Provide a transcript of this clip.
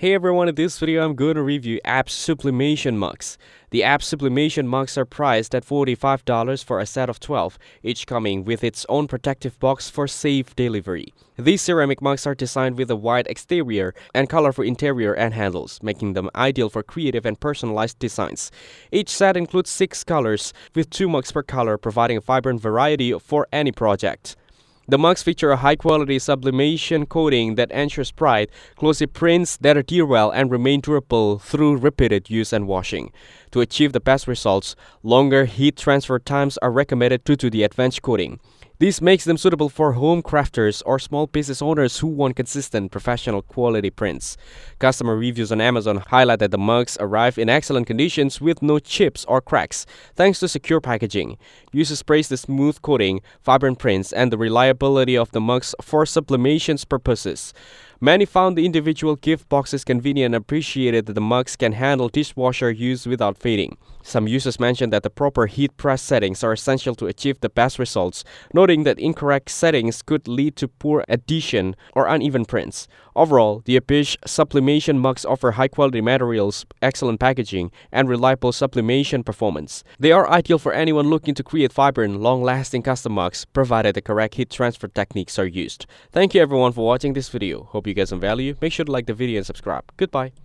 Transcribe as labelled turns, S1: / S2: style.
S1: Hey everyone, in this video I'm going to review ABBSH Sublimation mugs. The ABBSH Sublimation mugs are priced at $45 for a set of 12, each coming with its own protective box for safe delivery. These ceramic mugs are designed with a white exterior and colorful interior and handles, making them ideal for creative and personalized designs. Each set includes 6 colors, with 2 mugs per color, providing a vibrant variety for any project. The mugs feature a high-quality sublimation coating that ensures bright, glossy prints that adhere well and remain durable through repeated use and washing. To achieve the best results, longer heat transfer times are recommended due to the advanced coating. This makes them suitable for home crafters or small business owners who want consistent, professional quality prints. Customer reviews on Amazon highlight that the mugs arrive in excellent conditions with no chips or cracks, thanks to secure packaging. Users praise the smooth coating, vibrant prints, and the reliability of the mugs for sublimation's purposes. Many found the individual gift boxes convenient and appreciated that the mugs can handle dishwasher use without fading. Some users mentioned that the proper heat press settings are essential to achieve the best results, noting that incorrect settings could lead to poor adhesion or uneven prints. Overall, the ABBSH Sublimation mugs offer high-quality materials, excellent packaging, and reliable sublimation performance. They are ideal for anyone looking to create vibrant, long-lasting custom mugs, provided the correct heat transfer techniques are used. Thank you everyone for watching this video. Hope you get some value. Make sure to like the video and subscribe. Goodbye.